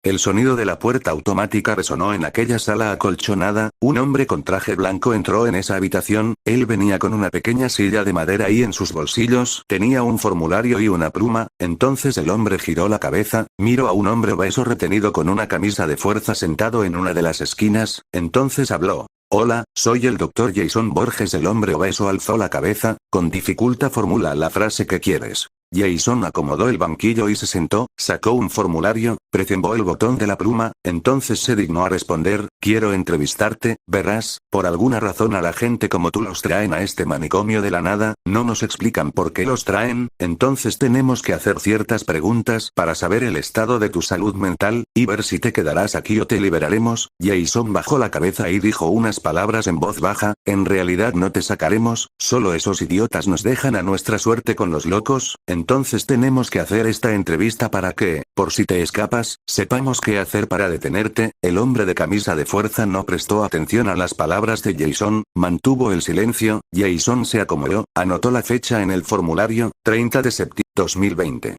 El sonido de la puerta automática resonó en aquella sala acolchonada, un hombre con traje blanco entró en esa habitación, él venía con una pequeña silla de madera y en sus bolsillos tenía un formulario y una pluma, entonces el hombre giró la cabeza, miró a un hombre obeso retenido con una camisa de fuerza sentado en una de las esquinas, entonces habló. Hola, soy el doctor Jason Borges. El hombre obeso alzó la cabeza, con dificultad formula la frase que quieres. Jason acomodó el banquillo y se sentó, sacó un formulario, presionó el botón de la pluma, entonces se dignó a responder, quiero entrevistarte, verás, por alguna razón a la gente como tú los traen a este manicomio de la nada, no nos explican por qué los traen, entonces tenemos que hacer ciertas preguntas para saber el estado de tu salud mental, y ver si te quedarás aquí o te liberaremos. Jason bajó la cabeza y dijo unas palabras en voz baja, en realidad no te sacaremos, solo esos idiotas nos dejan a nuestra suerte con los locos, entonces tenemos que hacer esta entrevista para que, por si te escapas, sepamos qué hacer para detenerte. El hombre de camisa de fuerza no prestó atención a las palabras de Jason, mantuvo el silencio, Jason se acomodó, anotó la fecha en el formulario, 30 de septiembre 2020.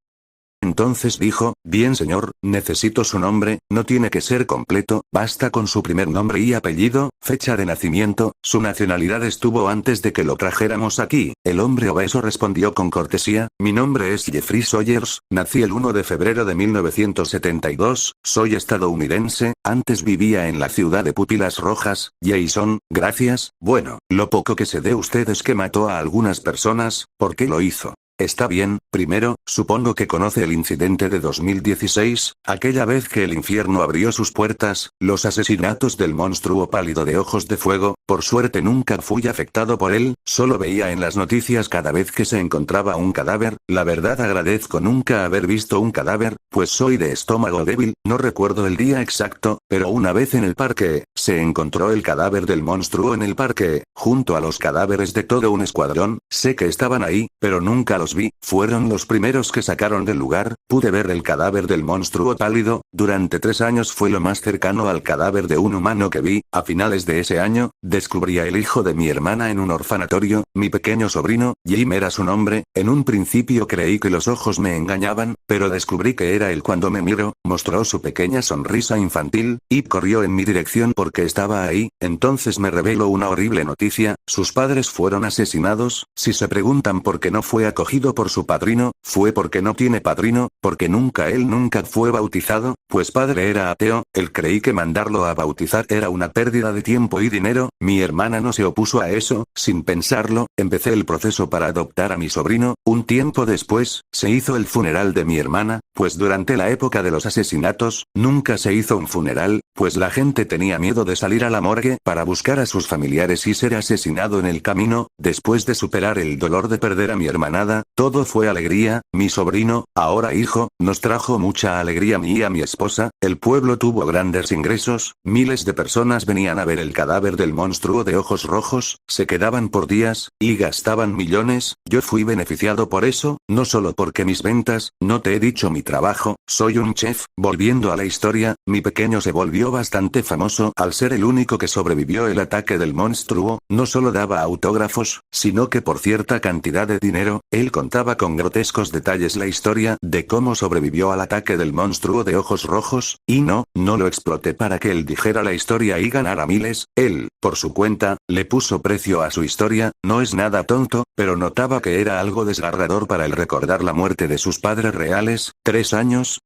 Entonces dijo, bien señor, necesito su nombre, no tiene que ser completo, basta con su primer nombre y apellido, fecha de nacimiento, su nacionalidad estuvo antes de que lo trajéramos aquí. El hombre obeso respondió con cortesía, mi nombre es Jeffrey Sawyers, nací el 1 de febrero de 1972, soy estadounidense, antes vivía en la ciudad de Pupilas Rojas. Jason, gracias, bueno, lo poco que sé de usted es que mató a algunas personas, ¿por qué lo hizo? Está bien, primero, supongo que conoce el incidente de 2016, aquella vez que el infierno abrió sus puertas, los asesinatos del monstruo pálido de ojos de fuego, por suerte nunca fui afectado por él, solo veía en las noticias cada vez que se encontraba un cadáver, la verdad agradezco nunca haber visto un cadáver, pues soy de estómago débil, no recuerdo el día exacto, pero una vez en el parque, se encontró el cadáver del monstruo en el parque, junto a los cadáveres de todo un escuadrón, sé que estaban ahí, pero nunca los vi, fueron los primeros que sacaron del lugar, pude ver el cadáver del monstruo pálido, durante 3 años fue lo más cercano al cadáver de un humano que vi, a finales de ese año, descubrí a el hijo de mi hermana en un orfanatorio, mi pequeño sobrino, Jim era su nombre, en un principio creí que los ojos me engañaban, pero descubrí que era él cuando me miró, mostró su pequeña sonrisa infantil, y corrió en mi dirección porque estaba ahí, entonces me reveló una horrible noticia, sus padres fueron asesinados, si se preguntan por qué no fue acogido por su padrino, fue porque no tiene padrino, porque él nunca fue bautizado, pues padre era ateo, él creí que mandarlo a bautizar era una pérdida de tiempo y dinero, mi hermana no se opuso a eso, sin pensarlo, empecé el proceso para adoptar a mi sobrino, un tiempo después, se hizo el funeral de mi hermana, pues durante la época de los asesinatos, nunca se hizo un funeral, pues la gente tenía miedo de salir a la morgue para buscar a sus familiares y ser asesinado en el camino, después de superar el dolor de perder a mi hermanada, todo fue alegría, mi sobrino, ahora hijo, nos trajo mucha alegría a mí y a mi esposa, el pueblo tuvo grandes ingresos, miles de personas venían a ver el cadáver del monstruo de ojos rojos, se quedaban por días, y gastaban millones, yo fui beneficiado por eso, no solo porque mis ventas, no te he dicho mi trabajo, soy un chef, volviendo a la historia, mi pequeño se volvió bastante famoso al ser el único que sobrevivió el ataque del monstruo, no solo daba autógrafos, sino que por cierta cantidad de dinero, él contaba con grotescos detalles la historia de cómo sobrevivió al ataque del monstruo de ojos rojos, y no lo exploté para que él dijera la historia y ganara miles, él, por su cuenta, le puso precio a su historia, no es nada tonto, pero notaba que era algo desgarrador para él recordar la muerte de sus padres reales, 3 años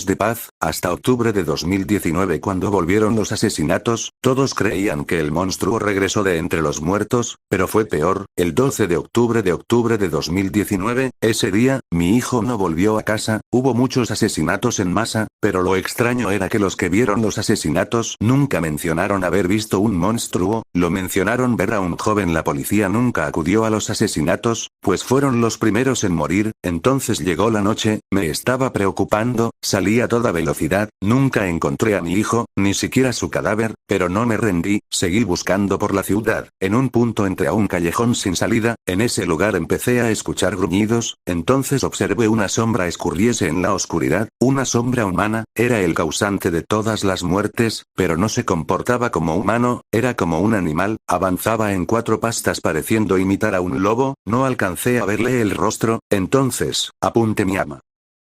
de paz, hasta octubre de 2019 cuando volvieron los asesinatos, todos creían que el monstruo regresó de entre los muertos, pero fue peor, el 12 de octubre de 2019, ese día, mi hijo no volvió a casa, hubo muchos asesinatos en masa, pero lo extraño era que los que vieron los asesinatos nunca mencionaron haber visto un monstruo, lo mencionaron ver a un joven. La policía nunca acudió a los asesinatos, pues fueron los primeros en morir, entonces llegó la noche, me estaba preocupando, salí a toda velocidad, nunca encontré a mi hijo, ni siquiera su cadáver, pero no me rendí, seguí buscando por la ciudad, en un punto entré a un callejón sin salida, en ese lugar empecé a escuchar gruñidos, entonces observé una sombra escurriese en la oscuridad, una sombra humana, era el causante de todas las muertes, pero no se comportaba como humano, era como un animal, avanzaba en 4 patas pareciendo imitar a un lobo, no alcancé a verle el rostro, entonces, apunté mi ama.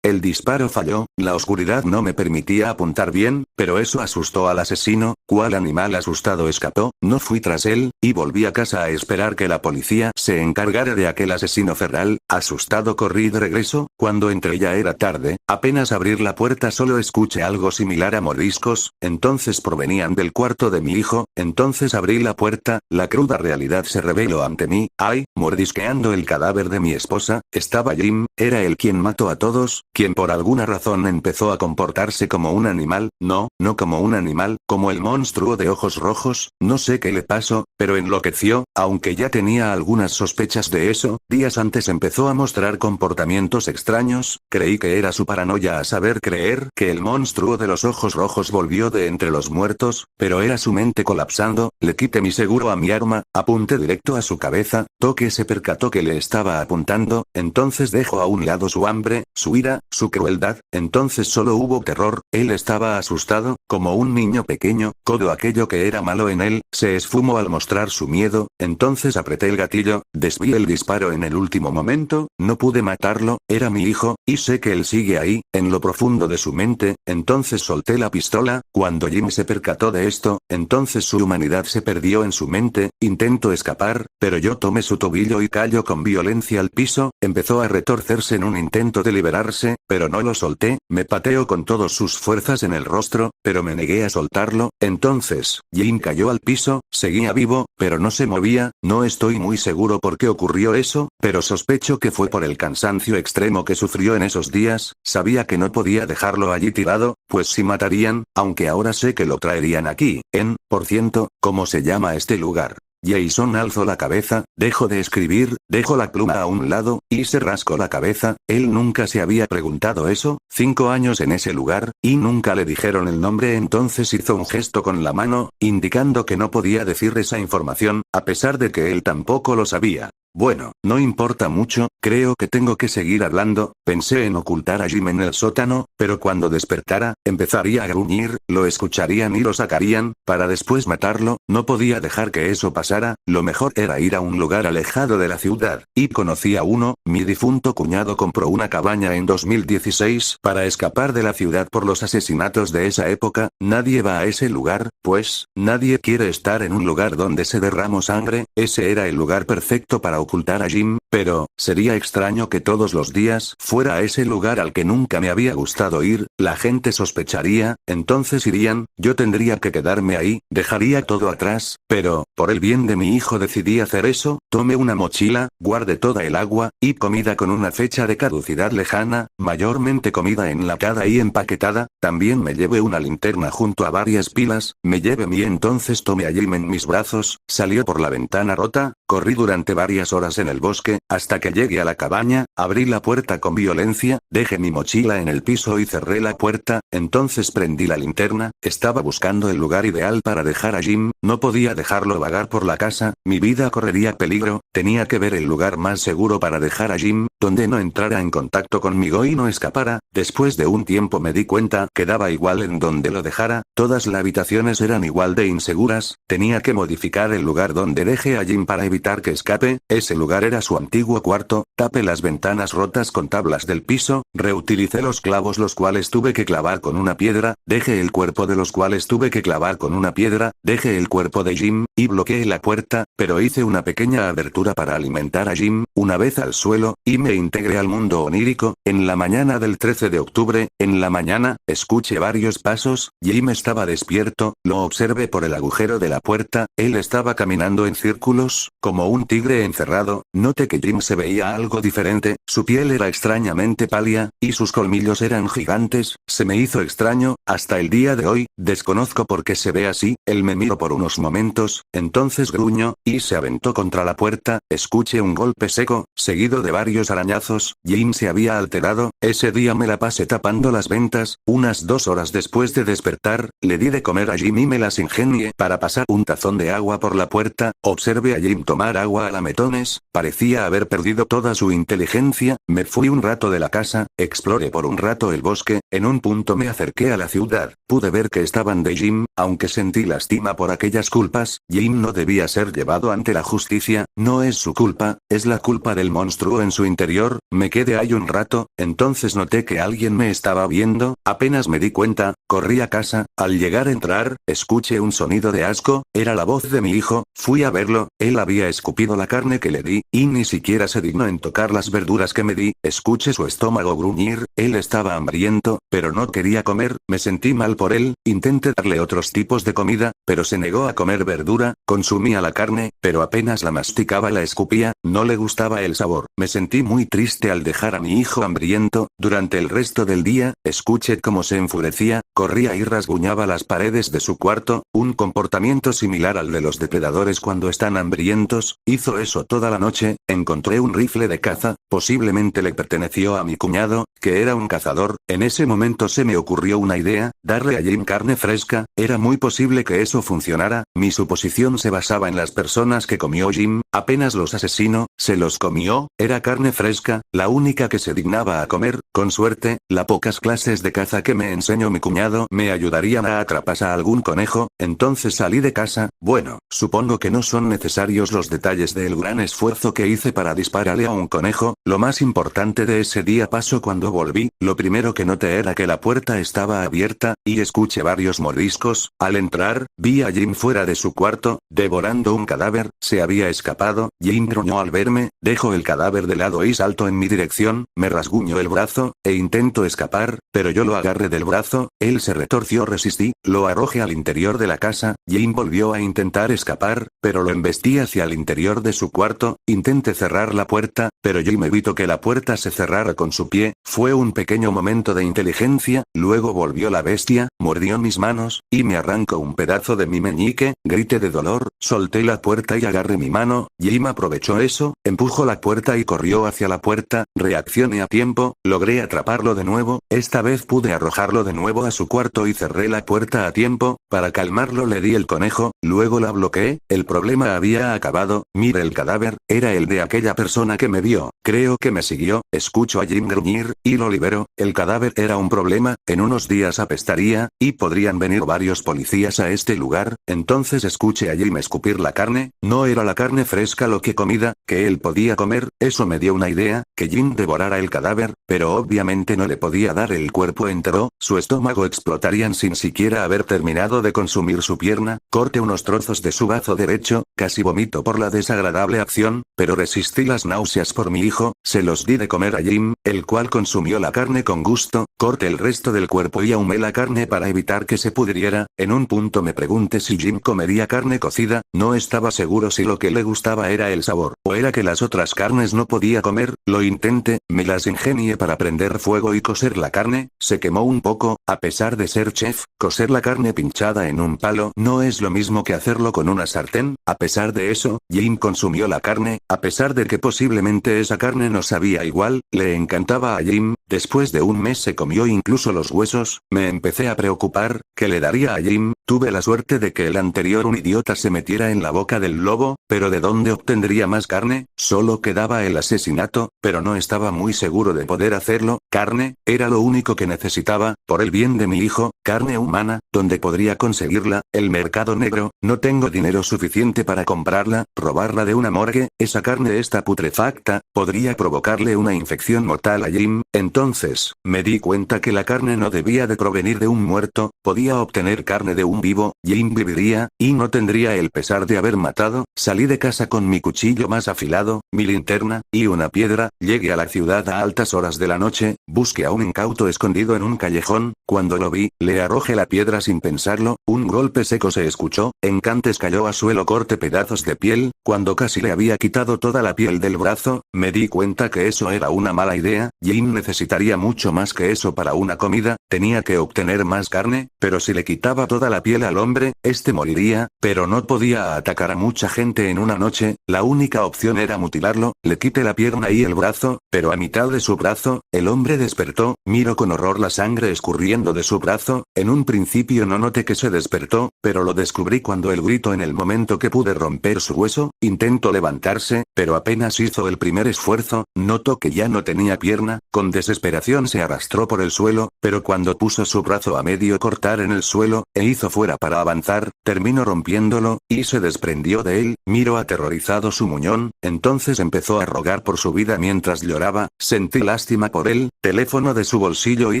El disparo falló, la oscuridad no me permitía apuntar bien, pero eso asustó al asesino, cual animal asustado escapó, no fui tras él, y volví a casa a esperar que la policía se encargara de aquel asesino feral. Asustado corrí de regreso, cuando entré ya era tarde, apenas abrir la puerta solo escuché algo similar a mordiscos, entonces provenían del cuarto de mi hijo, entonces abrí la puerta, la cruda realidad se reveló ante mí, ay, mordisqueando el cadáver de mi esposa, estaba Jim, era él quien mató a todos, quien por alguna razón empezó a comportarse como un animal, no como un animal, como el monstruo de ojos rojos, no sé qué le pasó, pero enloqueció, aunque ya tenía algunas sospechas de eso, días antes empezó a mostrar comportamientos extraños, creí que era su paranoia a saber creer que el monstruo de los ojos rojos volvió de entre los muertos, pero era su mente colapsando, le quité mi seguro a mi arma, apunté directo a su cabeza, Toque se percató que le estaba apuntando, entonces dejó a un lado su hambre, su ira, su crueldad, entonces solo hubo terror, él estaba asustado, como un niño pequeño, todo aquello que era malo en él, se esfumó al mostrar su miedo, entonces apreté el gatillo, desvié el disparo en el último momento, no pude matarlo, era mi hijo, y sé que él sigue ahí, en lo profundo de su mente, entonces solté la pistola, cuando Jim se percató de esto, entonces su humanidad se perdió en su mente, intentó escapar, pero yo tomé su tobillo y cayó con violencia al piso, empezó a retorcerse en un intento de liberarse, pero no lo solté, me pateó con todas sus fuerzas en el rostro, pero me negué a soltarlo, entonces, Jim cayó al piso, seguía vivo, pero no se movía, no estoy muy seguro por qué ocurrió eso, pero sospecho que fue por el cansancio extremo que sufrió en esos días, sabía que no podía dejarlo allí tirado, pues si matarían, aunque ahora sé que lo traerían aquí, por ciento, ¿cómo se llama este lugar? Jason alzó la cabeza, dejó de escribir, dejó la pluma a un lado, y se rascó la cabeza, él nunca se había preguntado eso, 5 años en ese lugar, y nunca le dijeron el nombre, entonces hizo un gesto con la mano, indicando que no podía decir esa información, a pesar de que él tampoco lo sabía. Bueno, no importa mucho, creo que tengo que seguir hablando, pensé en ocultar a Jim en el sótano, pero cuando despertara, empezaría a gruñir, lo escucharían y lo sacarían, para después matarlo, no podía dejar que eso pasara, lo mejor era ir a un lugar alejado de la ciudad, y conocí a uno, mi difunto cuñado compró una cabaña en 2016, para escapar de la ciudad por los asesinatos de esa época, nadie va a ese lugar, pues, nadie quiere estar en un lugar donde se derramó sangre, ese era el lugar perfecto para ocultar a Jim, pero, sería extraño que todos los días fuera a ese lugar al que nunca me había gustado ir, la gente sospecharía, entonces irían, yo tendría que quedarme ahí, dejaría todo atrás, pero, por el bien de mi hijo decidí hacer eso, tomé una mochila, guardé toda el agua, y comida con una fecha de caducidad lejana, mayormente comida enlatada y empaquetada, también me llevé una linterna junto a varias pilas, me llevé entonces tomé a Jim en mis brazos, salió por la ventana rota, corrí durante varias horas en el bosque, hasta que llegué a la cabaña, abrí la puerta con violencia, dejé mi mochila en el piso y cerré la puerta, entonces prendí la linterna, estaba buscando el lugar ideal para dejar a Jim, no podía dejarlo vagar por la casa, mi vida correría peligro, tenía que ver el lugar más seguro para dejar a Jim, donde no entrara en contacto conmigo y no escapara, después de un tiempo me di cuenta que daba igual en donde lo dejara, todas las habitaciones eran igual de inseguras, tenía que modificar el lugar donde dejé a Jim para evitar que escape, ese lugar era su antiguo cuarto, tapé las ventanas rotas con tablas del piso, reutilicé los clavos los cuales tuve que clavar con una piedra, dejé el cuerpo de los cuales tuve que clavar con una piedra, dejé el cuerpo de Jim, y bloqueé la puerta, pero hice una pequeña abertura para alimentar a Jim, una vez al suelo, y me integré al mundo onírico, en la mañana del 13 de octubre, en la mañana, escuché varios pasos, Jim estaba despierto, lo observé por el agujero de la puerta, él estaba caminando en círculos, como un tigre encerrado, noté que Jim se veía algo diferente, su piel era extrañamente pálida, y sus colmillos eran gigantes, se me hizo extraño, hasta el día de hoy, desconozco por qué se ve así, él me miró por unos momentos, entonces gruñó, y se aventó contra la puerta, escuché un golpe seco, seguido de varios arañazos, Jim se había alterado, ese día me la pasé tapando las ventas, unas 2 horas después de despertar, le di de comer a Jim y me las ingenié para pasar un tazón de agua por la puerta, observé a Jim tomar agua a lametones, parecía haber perdido toda su inteligencia, me fui un rato de la casa, exploré por un rato el bosque, en un punto me acerqué a la ciudad, pude ver que estaban de Jim, aunque sentí lástima por aquellas culpas. Jim no debía ser llevado ante la justicia, no es su culpa, es la culpa del monstruo en su interior. Me quedé ahí un rato, entonces noté que alguien me estaba viendo, apenas me di cuenta, corrí a casa. Al llegar a entrar, escuché un sonido de asco, era la voz de mi hijo. Fui a verlo, él había escupido la carne que le di, y ni siquiera se dignó en tocar las verduras que me di. Escuché su estómago gruñir, él estaba hambriento, pero no quería comer. Me sentí mal por él, intenté darle otros tipos de comida, pero se negó a comer verdura. Consumía la carne, pero apenas la masticaba la escupía, no le gustaba el sabor. Me sentí muy triste al dejar a mi hijo hambriento. Durante el resto del día, escuché cómo se enfurecía, corría y rasguñaba las paredes de su cuarto, un comportamiento similar al de los depredadores cuando están hambrientos. Hizo eso toda la noche. Encontré un rifle de caza, posiblemente le perteneció a mi cuñado, que era un cazador. En ese momento se me ocurrió una idea, darle a Jim carne fresca. Era muy posible que eso funcionara. Mi suposición se basaba en las personas que comió Jim, apenas los asesinó, se los comió, era carne fresca, la única que se dignaba a comer. Con suerte, las pocas clases de caza que me enseñó mi cuñado me ayudarían a atrapar a algún conejo. Entonces salí de casa. Bueno, supongo que no son necesarios los detalles del gran esfuerzo que hice para dispararle a un conejo. Lo más importante de ese día pasó cuando volví. Lo primero que noté era que la puerta estaba abierta, y escuché varios mordiscos. Al entrar, vi a Jim fuera de su cuarto, devorando un cadáver. Se había escapado. Jim gruñó al verme, dejó el cadáver de lado y saltó en mi dirección. Me rasguñó el brazo, e intentó escapar, pero yo lo agarré del brazo. Él se retorció, resistí, lo arrojé al interior de la casa. Jim volvió a intentar escapar, pero lo embestí hacia el interior de su cuarto. Intenté cerrar la puerta, pero Jim evitó que la puerta se cerrara con su pie. Fue un pequeño momento de inteligencia. Luego volvió la bestia, mordió mis manos, y me arrancó un pedazo de mi meñique. Grité de dolor, solté la puerta y agarré mi mano. Jim aprovechó eso, empujó la puerta y corrió hacia la puerta. Reaccioné a tiempo, logré atraparlo de nuevo. Esta vez pude arrojarlo de nuevo a su cuarto y cerré la puerta a tiempo. Para calmarlo le di el conejo, luego la bloqueé. El problema había acabado. Mire el cadáver, era el de aquella persona que me vio. Creo que me siguió. Escucho a Jim gruñir, y lo libero. El cadáver era un problema, en unos días apestaría, y podrían venir varios policías a este lugar. Entonces escuché a Jim escupir la carne. No era la carne fresca lo que comida, que él podía comer. Eso me dio una idea, que Jim devorara el cadáver, pero obviamente no le podía dar el cuerpo entero. Su estómago explotarían sin siquiera haber terminado de consumir su pierna. Corté unos trozos de su brazo derecho, casi vomito por la desagradable acción, pero resistí las náuseas por mi hijo. Se los di de comer a Jim, el cual consumió la carne con gusto. Corté el resto del cuerpo y ahumé la carne para evitar que se pudriera. En un punto me pregunté si Jim comería carne cocida. No estaba seguro si lo que le gustaba era el sabor, o era que las otras carnes no podía comer. Lo intenté, me las ingenié para prender fuego y cocer la carne. Se quemó un poco. A pesar de ser chef, cocer la carne pinchada en un palo no es lo mismo que hacerlo con una sartén. A pesar de eso, Jim consumió la carne, a pesar de que posiblemente esa carne no sabía igual. Le encantaba a Jim. Después de un mes se comió incluso los huesos. Me empecé a preocupar, ¿qué le daría a Jim? Tuve la suerte de que el anterior un idiota se metiera en la boca del lobo, pero ¿de dónde obtendría más carne? Solo quedaba el asesinato, pero no estaba muy seguro de poder hacerlo. Carne, era lo único que necesitaba, por el bien de mi hijo. Carne humana, ¿dónde podría conseguirla? El mercado negro, no tengo dinero suficiente para comprarla. Robarla de una morgue, esa carne está putrefacta, podría provocarle una infección mortal a Jim. Entonces, me di cuenta que la carne no debía de provenir de un muerto, podía obtener carne de un vivo. Jim viviría, y no tendría el pesar de haber matado. Salí de casa con mi cuchillo más afilado, mi linterna, y una piedra. Llegué a la ciudad a altas horas de la noche, busqué a un incauto escondido en un callejón. Cuando lo vi, le arrojé la piedra sin pensarlo. Un golpe seco se escuchó, Encantes cayó a suelo, corté pedazos de piel. Cuando casi le había quitado toda la piel del brazo, me di cuenta que eso era una mala idea. Jim necesitaría mucho más que eso para una comida, tenía que obtener más carne, pero si le quitaba toda la piel piel al hombre, este moriría, pero no podía atacar a mucha gente en una noche, la única opción era mutilarlo, le quité la pierna y el brazo, pero a mitad de su brazo, el hombre despertó, miro con horror la sangre escurriendo de su brazo, en un principio no noté que se despertó, pero lo descubrí cuando él gritó en el momento que pude romper su hueso, intentó levantarse, pero apenas hizo el primer esfuerzo, notó que ya no tenía pierna, con desesperación se arrastró por el suelo, pero cuando puso su brazo a medio cortar en el suelo, e hizo fuera para avanzar, terminó rompiéndolo, y se desprendió de él, miró aterrorizado su muñón, entonces empezó a rogar por su vida mientras lloraba, sentí lástima por él, teléfono de su bolsillo y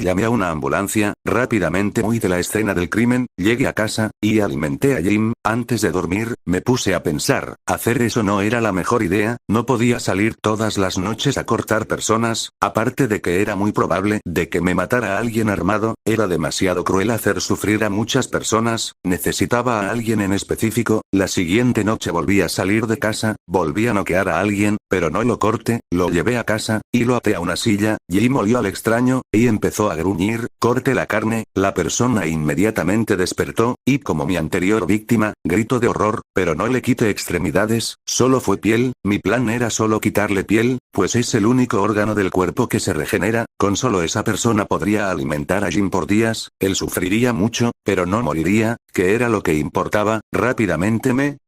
llamé a una ambulancia, rápidamente huí de la escena del crimen, llegué a casa, y alimenté a Jim, antes de dormir, me puse a pensar, hacer eso no era la mejor idea, no podía salir todas las noches a cortar personas, aparte de que era muy probable de que me matara alguien armado, era demasiado cruel hacer sufrir a muchas personas, necesitaba a alguien en específico, la siguiente noche volví a salir de casa, volví a noquear a alguien, pero no lo corté, lo llevé a casa, y lo até a una silla, Jim olió al extraño, y empezó a gruñir, corté la carne, la persona inmediatamente despertó, y como mi anterior víctima, gritó de horror, pero no le quité extremidades, solo fue piel, mi plan era solo quitarle piel, pues es el único órgano del cuerpo que se regenera, con solo esa persona podría alimentar a Jim por días, él sufriría mucho, pero no moriría, que era lo que importaba, rápidamente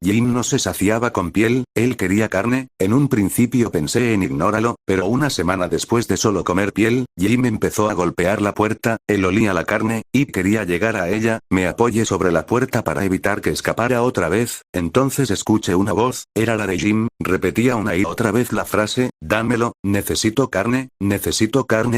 Jim no se saciaba con piel, él quería carne, en un principio pensé en ignóralo, pero una semana después de solo comer piel, Jim empezó a golpear la puerta, él olía la carne, y quería llegar a ella, me apoyé sobre la puerta para evitar que escapara otra vez, entonces escuché una voz, era la de Jim, repetía una y otra vez la frase, dámelo, necesito carne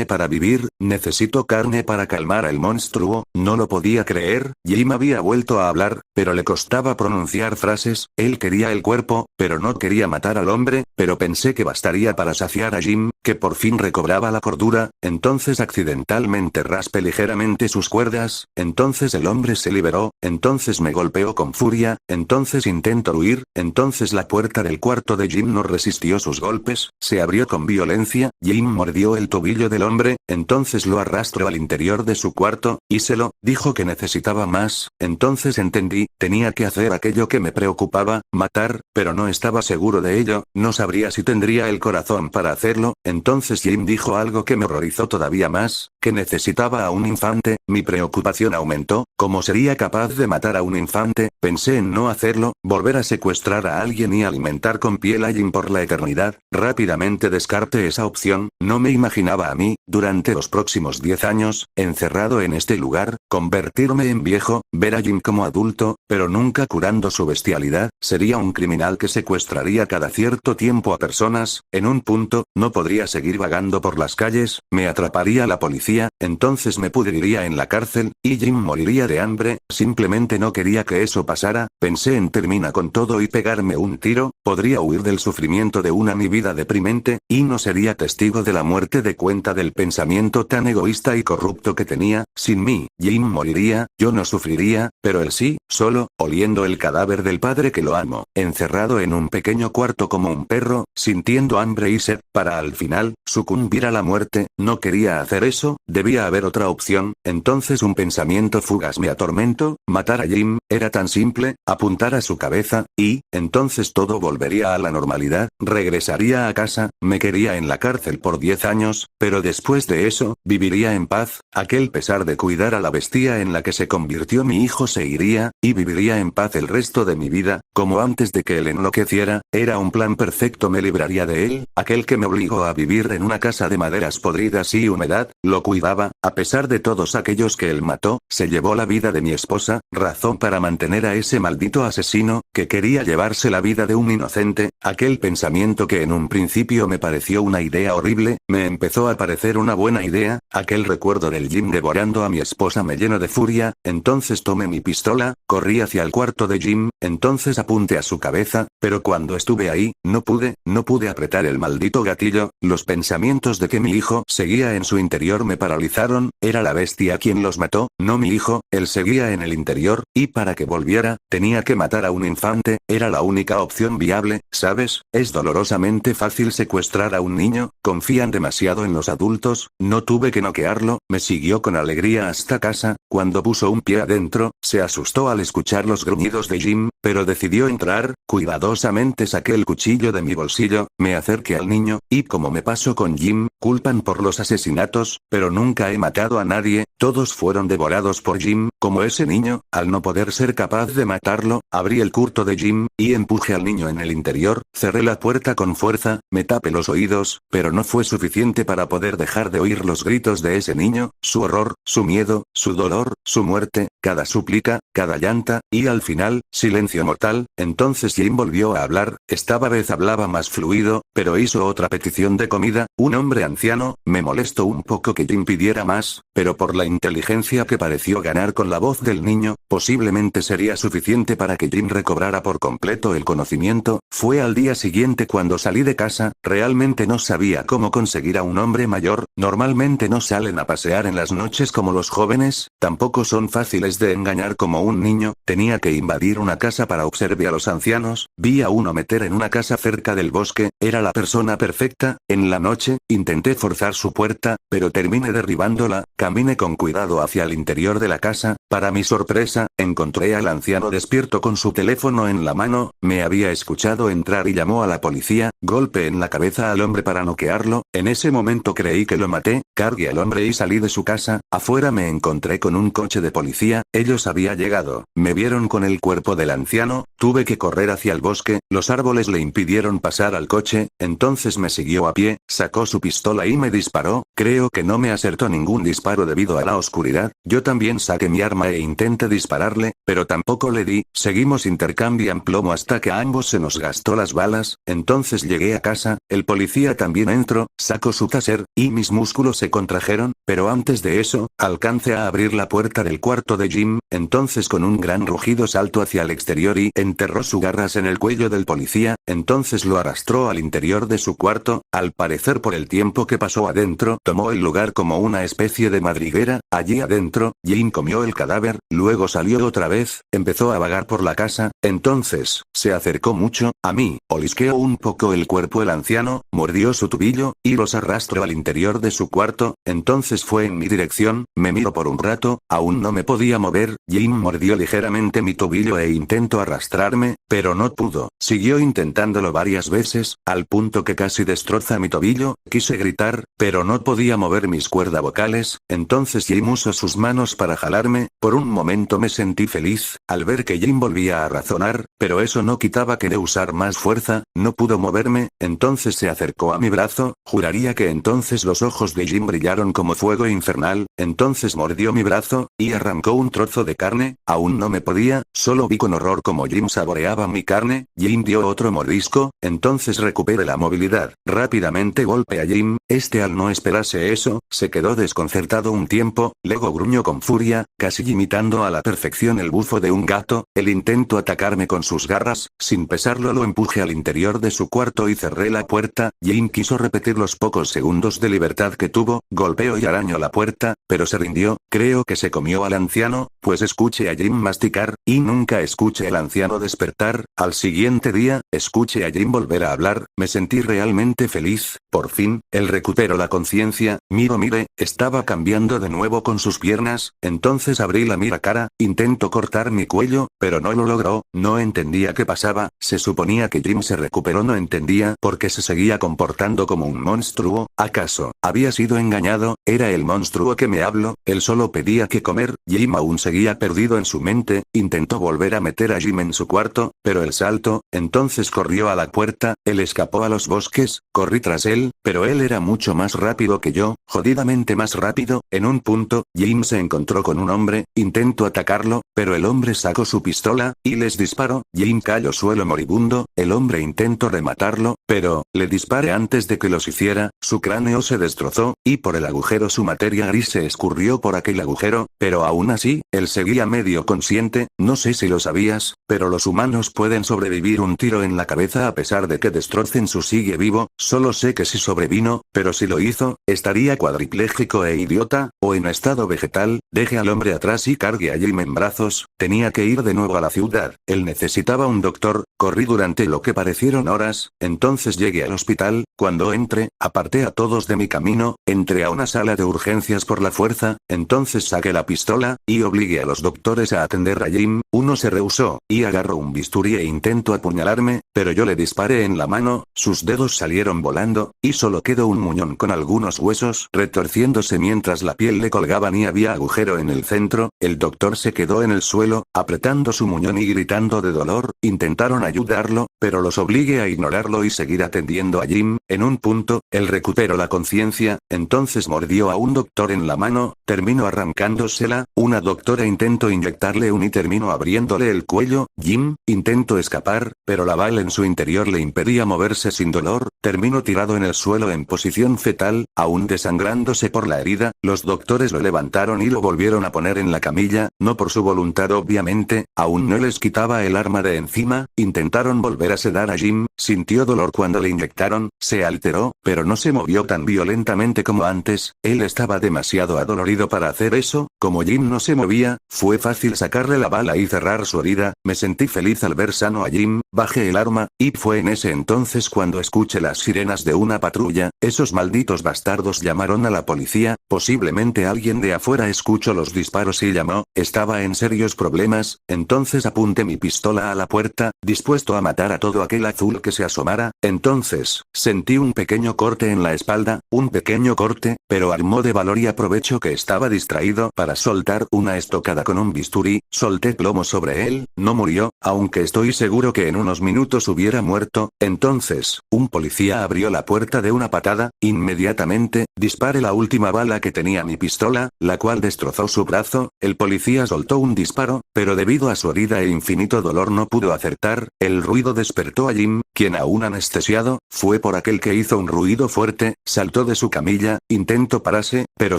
para vivir, necesito carne para calmar al monstruo, no lo podía creer, Jim había vuelto a hablar, pero le costaba pronunciar frases, él quería el cuerpo, pero no quería matar al hombre, pero pensé que bastaría para saciar a Jim, que por fin recobraba la cordura, entonces accidentalmente raspé ligeramente sus cuerdas, entonces el hombre se liberó, entonces me golpeó con furia, entonces intentó huir, entonces la puerta del cuarto de Jim no resistió sus golpes, se abrió con violencia, Jim mordió el tobillo del hombre, entonces lo arrastró al interior de su cuarto, y se lo dijo que necesitaba más, entonces entendí, tenía que hacer aquello que me preocupaba, matar, pero no estaba seguro de ello, no sabría si tendría el corazón para hacerlo, entonces Jim dijo algo que me horrorizó todavía más, que necesitaba a un infante, mi preocupación aumentó, ¿cómo sería capaz de matar a un infante? Pensé en no hacerlo, volver a secuestrar a alguien y alimentar con piel a Jim por la eternidad, rápidamente descarté esa opción, no me imaginaba a mí, durante los próximos 10 años, encerrado en este lugar, convertirme en viejo, ver a Jim como adulto, pero nunca curando su bestialidad, sería un criminal que secuestraría cada cierto tiempo a personas, en un punto, no podría seguir vagando por las calles, me atraparía la policía, entonces me pudriría en la cárcel, y Jim moriría de hambre, simplemente no quería que eso pasara, pensé en terminar con todo y pegarme un tiro, podría huir del sufrimiento de una mi vida deprimente, y no sería testigo de la muerte de cuenta del pensamiento tan egoísta y corrupto que tenía, sin mí, Jim moriría, yo no sufriría, pero él sí, solo, oliendo el cadáver del padre que lo amo, encerrado en un pequeño cuarto como un perro, sintiendo hambre y sed, para al final, sucumbir a la muerte, no quería hacer eso, debía haber otra opción, entonces un pensamiento fugaz me atormentó, matar a Jim, era tan simple, apuntar a su cabeza, y, entonces todo volvería a la normalidad, regresaría a casa, me quería en la cárcel por 10 años, pero después de eso, viviría en paz, aquel pesar de cuidar a la bestia en la que se convirtió mi hijo se iría, y viviría en paz el resto de mi vida, como antes de que él enloqueciera, era un plan perfecto, me libraría de él, aquel que me obligó a vivir en una casa de maderas podridas y humedad, lo cuidaba, a pesar de todos aquellos que él mató, se llevó la vida de mi esposa, razón para mantener a ese maldito asesino, que quería llevarse la vida de un inocente, aquel pensamiento que en un principio me pareció una idea horrible, me empezó a parecer una buena idea, aquel recuerdo del Jim devorando a mi esposa me llenó de furia, entonces tomé mi pistola, corrí hacia el cuarto de Jim, entonces apunté a su cabeza, pero cuando estuve ahí, no pude apretar el maldito gatillo, los pensamientos de que mi hijo seguía en su interior me paralizaron, era la bestia quien los mató, no mi hijo, él seguía en el interior, y para que volviera, tenía que matar a un infante. infante, era la única opción viable, ¿sabes? Es dolorosamente fácil secuestrar a un niño, confían demasiado en los adultos, no tuve que noquearlo, me siguió con alegría hasta casa, cuando puso un pie adentro, se asustó al escuchar los gruñidos de Jim, pero decidió entrar, cuidadosamente saqué el cuchillo de mi bolsillo, me acerqué al niño, y como me pasó con Jim, culpan por los asesinatos, pero nunca he matado a nadie, todos fueron devorados por Jim, como ese niño, al no poder ser capaz de matarlo, abrí el curto de Jim, y empujé al niño en el interior, cerré la puerta con fuerza, me tapé los oídos, pero no fue suficiente para poder dejar de oír los gritos de ese niño, su horror, su miedo, su dolor, su muerte, cada súplica, cada llanta, y al final, silencio mortal. Entonces Jim volvió a hablar, esta vez hablaba más fluido, pero hizo otra petición de comida, un hombre anciano, me molestó un poco que Jim pidiera más, pero por la inteligencia que pareció ganar con la voz del niño, posiblemente sería suficiente para que Jim recobrara por completo el conocimiento. Fue al día siguiente cuando salí de casa, realmente no sabía cómo conseguir a un hombre mayor, normalmente no salen a pasear en las noches como los jóvenes, tampoco son fáciles de engañar como un niño, tenía que invadir una casa para observar a los ancianos, vi a uno meter en una casa cerca del bosque, era la persona perfecta, en la noche, intenté forzar su puerta, pero terminé derribándola, caminé con cuidado hacia el interior de la casa, para mi sorpresa, encontré al anciano despierto con su teléfono en la mano, me había escuchado entrar y llamó a la policía, golpe en la cabeza al hombre para noquearlo, en ese momento creí que lo maté, cargué al hombre y salí de su casa, afuera me encontré con un coche de policía, ellos habían llegado, me vieron con el cuerpo del anciano, tuve que correr hacia el bosque, los árboles le impidieron pasar al coche, entonces me siguió a pie, sacó su pistola y me disparó, creo que no me acertó ningún disparo debido a la oscuridad, yo también saqué mi arma e intenté dispararle, pero tampoco le di, seguimos intercambian plomo hasta que a ambos se nos gastó las balas, entonces llegué a casa, el policía también entró, sacó su taser, y mis músculos se contrajeron, pero antes de eso, alcancé a abrir la puerta del cuarto de Jim, entonces con un gran rugido saltó hacia el exterior y enterró sus garras en el cuello del policía, entonces lo arrastró al interior de su cuarto, al parecer por el tiempo que pasó adentro, tomó el lugar como una especie de madriguera, allí adentro, Jim comió el cadáver, luego salió otra vez, empezó a vagar por la casa, entonces, se acercó mucho, a mí, olisqueó un poco el cuerpo el anciano, mordió su tubillo, y los arrastró al interior de su cuarto, entonces fue en mi dirección, me miró por un rato, aún no me podía mover, Jim mordió ligeramente mi tobillo e intentó arrastrarme, pero no pudo, siguió intentándolo varias veces, al punto que casi destroza mi tobillo, quise gritar, pero no podía mover mis cuerdas vocales, entonces Jim usó sus manos para jalarme, por un momento me sentí feliz, al ver que Jim volvía a razonar, pero eso no quitaba que de usar más fuerza, no pudo moverme, entonces se acercó a mi brazo, juraría que entonces los ojos de Jim brillaron como fuego infernal, entonces mordió mi brazo, y arrancó un trozo de carne, aún no me podía, solo vi con horror como Jim saboreaba mi carne, Jim dio otro mordisco, entonces recuperé la movilidad, rápidamente golpeé a Jim, al no esperarse eso, se quedó desconcertado un tiempo, luego gruñó con furia, casi imitando a la perfección el bufo de un gato, él intentó atacarme con sus garras, sin pesarlo lo empujé al interior de su cuarto y cerré la puerta, Jim quiso repetir los pocos segundos de libertad que tuvo, golpeó y arañó la puerta, pero se rindió, creo que se comió al anciano, pues escuché a Jim masticar, y nunca escuché al anciano despertar, al siguiente día, escuché a Jim volver a hablar, me sentí realmente feliz, por fin, él recuperó la conciencia, mire, estaba cambiando de nuevo con sus piernas, entonces abrí la cara, intentó cortar mi cuello, pero no lo logró, no entendía qué pasaba, se suponía que Jim se recuperó, no entendía por qué se seguía comportando como un monstruo, ¿acaso había sido engañado? Era el monstruo que me habló, él solo pedía que comer, Jim aún seguía perdido en su mente, intentó volver a meter a Jim en su cuarto, pero él saltó, entonces corrió a la puerta, él escapó a los bosques, corrí tras él, pero él era mucho más rápido que yo, jodidamente más rápido, en un punto, Jim se encontró con un hombre, intentó atacarlo, pero el hombre sacó su pistola, y les disparó, Jim cayó suelo moribundo, el hombre intentó rematarlo, pero, le disparé antes de que los hiciera, su cráneo se destrozó, y por el agujero su materia gris se escurrió por aquel agujero, pero aún así, él seguía medio consciente, no sé si lo sabías, pero los humanos pueden sobrevivir un tiro en la cabeza a pesar de que destrocen su sigue vivo, solo sé que si sobrevino, pero si lo hizo, estaría cuadripléjico e idiota, o en estado vegetal. Deje al hombre atrás y cargue a Jim en brazos. Tenía que ir de nuevo a la ciudad. Él necesitaba un doctor. Corrí durante lo que parecieron horas, entonces llegué al hospital. Cuando entré, aparté a todos de mi camino, entré a una sala de urgencias por la fuerza, entonces saqué la pistola, y obligué a los doctores a atender a Jim. Uno se rehusó, y agarró un bisturí e intentó apuñalarme, pero yo le disparé en la mano, sus dedos salieron volando, y solo quedó un muñón con algunos huesos retorciéndose mientras la piel le colgaban y había agujero en el centro. El doctor se quedó en el suelo, apretando su muñón y gritando de dolor. Intentaron ayudarlo, pero los obligué a ignorarlo y seguir atendiendo a Jim. En un punto, él recuperó la conciencia, entonces mordió a un doctor en la mano, terminó arrancándosela. Una doctora intentó inyectarle un y terminó abriéndole el cuello. Jim intentó escapar, pero la bala en su interior le impedía moverse sin dolor. Terminó tirado en el suelo en posición fetal, aún desangrándose por la herida. Los doctores lo levantaron y lo volvieron a poner en la camilla, no por su voluntad obviamente, aún no les quitaba el arma de encima. Intentaron volver a sedar a Jim, sintió dolor cuando le inyectaron, se alteró, pero no se movió tan violentamente como antes. Él estaba demasiado adolorido para hacer eso. Como Jim no se movía, fue fácil sacarle la bala y cerrar su herida. Me sentí feliz al ver sano a Jim, bajé el arma, y fue en ese entonces cuando escuché las sirenas de una patrulla. Esos malditos bastardos llamaron a la policía, posiblemente alguien de afuera escuchó los disparos y llamó. Estaba en serios problemas, entonces apunté mi pistola a la puerta, dispuesto a matar a todo aquel azul que se asomara. Entonces, sentí un pequeño corte en la espalda, un pequeño corte, pero armó de valor y aprovecho que estaba distraído para soltar una estocada con un bisturí. Solté plomo sobre él, no murió, aunque estoy seguro que en unos minutos hubiera muerto. Entonces, un policía abrió la puerta de una patada. Inmediatamente, disparé la última bala que tenía mi pistola, la cual destrozó su brazo. El policía soltó un disparo, pero debido a su herida e infinito dolor no pudo acertar. El ruido despertó a Jim, quien aún anestesiado, fue por aquel que hizo un ruido fuerte, saltó de su camilla, intentó pararse, pero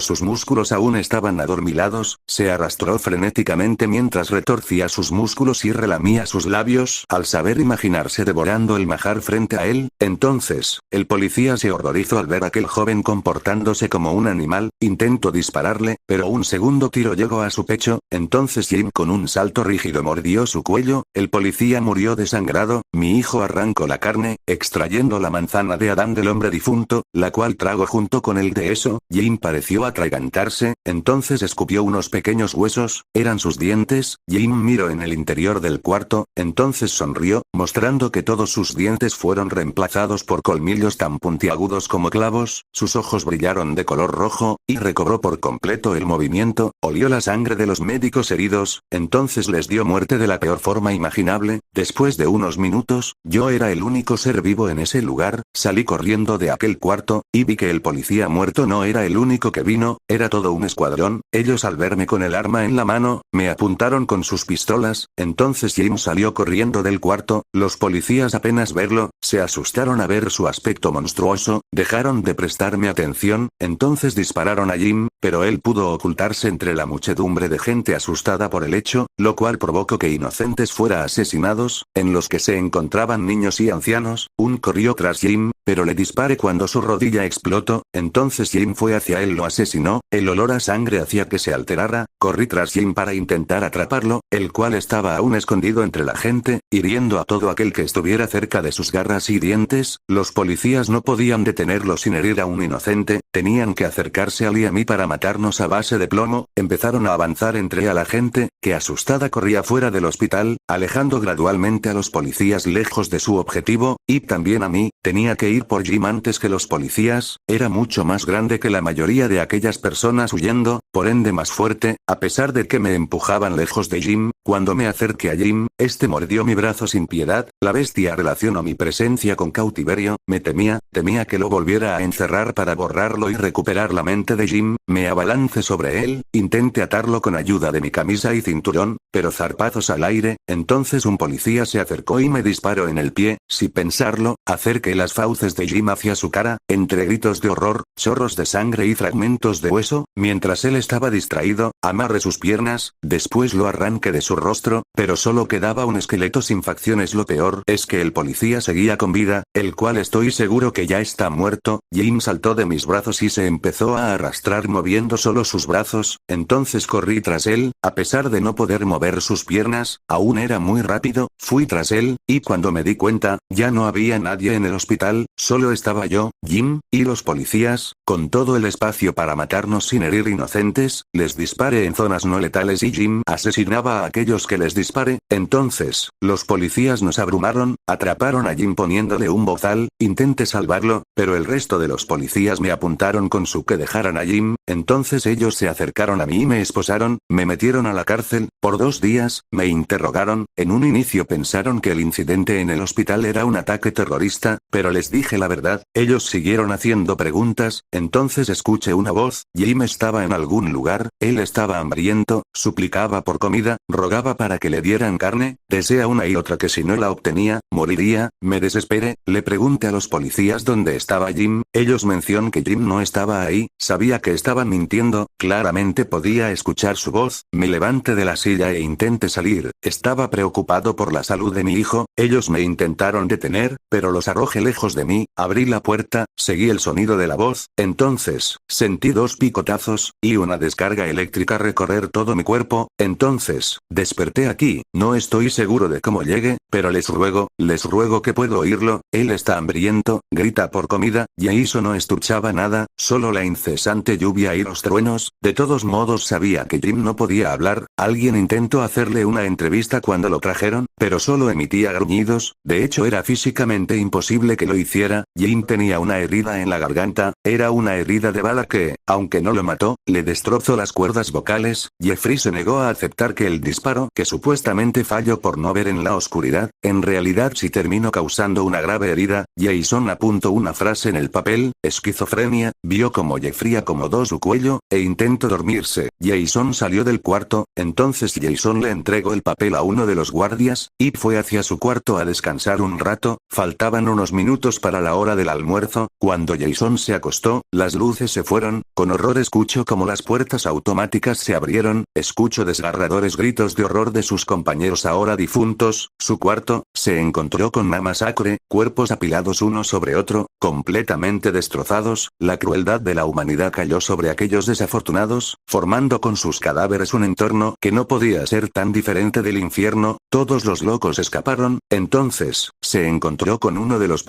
sus músculos aún estaban adormilados, se arrastró frenéticamente mientras retorcía sus músculos y relamía sus labios, al saber imaginarse devorando el manjar frente a él. Entonces, el policía se horrorizó al ver a aquel joven comportándose como un animal, intentó dispararle, pero un segundo tiro llegó a su pecho, entonces Jim con un salto rígido mordió su cuello, el policía murió desangrado. Mi hijo arrancó la carne, extrayendo la manzana de Adán del hombre difunto, la cual tragó junto con el de eso. Jim pareció atragantarse, entonces escupió unos pequeños huesos, eran sus dientes. Jim miró en el interior del cuarto, entonces sonrió, mostrando que todos sus dientes fueron reemplazados por colmillos tan puntiagudos como clavos. Sus ojos brillaron de color rojo, y recobró por completo el movimiento. Olió la sangre de los médicos heridos, entonces les dio muerte de la peor forma imaginable. Después de unos minutos, yo era el único ser vivo en ese lugar. Salí corriendo de aquel cuarto, y vi que el policía muerto no era el único que vino, era todo un escuadrón. Ellos al verme con el arma en la mano, me apuntaron con sus pistolas. Entonces Jim salió corriendo del cuarto. Los policías apenas verlo, se asustaron a ver su aspecto monstruoso, dejaron de prestarme atención, entonces dispararon a Jim, pero él pudo ocultarse entre la muchedumbre de gente asustada por el hecho, lo cual provocó que inocentes fuera asesinados, en los que se encontraban niños y ancianos. Corrió tras Jim, pero le disparé cuando su rodilla explotó, entonces Jim fue hacia él, lo asesinó. El olor a sangre hacía que se alterara. Corrí tras Jim para intentar atraparlo, el cual estaba aún escondido entre la gente, hiriendo a todo aquel que estuviera cerca de sus garras y dientes. Los policías no podían detenerlo sin herir a un inocente, tenían que acercarse a él y a mí para matarnos a base de plomo. Empezaron a avanzar entre a la gente, que asustada corría fuera del hospital, alejando gradualmente a los policías lejos de su objetivo, y también a mí. Tenía que ir por Jim antes que los policías, era mucho más grande que la mayoría de aquellas personas huyendo, por ende más fuerte, a pesar de que me empujaban lejos de Jim. Cuando me acerqué a Jim, este mordió mi brazo sin piedad. La bestia relacionó mi presencia con cautiverio. Me temía que lo volviera a encerrar para borrarlo y recuperar la mente de Jim. Me abalancé sobre él, intenté atarlo con ayuda de mi camisa y cinturón, pero zarpazos al aire. Entonces un policía se acercó y me disparó en el pie. Sin pensarlo, acerqué las fauces de Jim hacia su cara, entre gritos de horror, chorros de sangre y fragmentos de hueso. Mientras él estaba distraído, amarré sus piernas, después lo arranqué de su rostro, pero solo quedaba un esqueleto sin facciones. Lo peor es que el policía seguía con vida, el cual estoy seguro que ya está muerto. Jim saltó de mis brazos y se empezó a arrastrar moviendo solo sus brazos. Entonces corrí tras él, a pesar de no poder mover sus piernas, aún era muy rápido. Fui tras él, y cuando me di cuenta, ya no había nadie en el hospital, solo estaba yo, Jim, y los policías, con todo el espacio para matarnos sin herir inocentes. Les disparé en zonas no letales y Jim asesinaba a aquellos que les dispare. Entonces, los policías nos abrumaron, atraparon a Jim poniéndole un bozal. Intenté salvarlo, pero el resto de los policías me apuntaron con su que dejaran a Jim. Entonces ellos se acercaron a mí y me esposaron, me metieron a la cárcel, por 2 días, me interrogaron. En un inicio pensaron que el incidente en el hospital era un ataque terrorista, pero les dije la verdad. Ellos siguieron haciendo preguntas. Entonces escuché una voz. Jim estaba en algún lugar, él estaba hambriento, suplicaba por comida, rogaba para que le dieran carne, desea una y otra que si no la obtenía, moriría. Me desesperé, le pregunté a los policías dónde estaba Jim. Ellos mencionaron que Jim no estaba ahí. Sabía que estaban mintiendo, claramente podía escuchar su voz. Me levanté de la silla e intenté salir. Estaba preocupado por la salud de mi hijo. Ellos me intentaron detener, pero los arrojé lejos de mí. Abrí la puerta, seguí el sonido de la voz. Entonces, sentí 2 picotazos, y una descarga eléctrica recorrer todo mi cuerpo. Entonces, desperté aquí. No estoy seguro de cómo llegué, pero les ruego que puedo oírlo. Él está hambriento, grita por comida. Jason no escuchaba nada, solo la incesante lluvia y los truenos. De todos modos sabía que Jim no podía hablar. Alguien intentó hacerle una entrevista cuando lo trajeron, pero solo emitía gruñidos. De hecho era físicamente imposible que lo hiciera. Jim tenía una herida en la garganta, era una herida de bala que, aunque no lo mató, le destrozó las cuerdas vocales. Jeffrey se negó a aceptar que el disparo, que supuestamente falló por no ver en la oscuridad, en realidad sí terminó causando una grave herida. Jason apuntó una frase en el papel: esquizofrenia. Vio como Jeffrey acomodó su cuello, e intentó dormirse. Jason salió del cuarto. Entonces Jason le entregó el papel a uno de los guardias, y fue hacia su cuarto a descansar un rato. Faltaban unos minutos para la hora del almuerzo. Cuando Jason se acostó, las luces se fueron. Con horror escucho como las puertas automáticas se abrieron. Escucho desgarradores gritos de horror de sus compañeros ahora difuntos. Su cuarto se encontró con una masacre, cuerpos apilados uno sobre otro, completamente destrozados. La crueldad de la humanidad cayó sobre aquellos desafortunados, formando con sus cadáveres un entorno que no podía ser tan diferente del infierno. Todos los locos escaparon. Entonces, se encontró con uno de los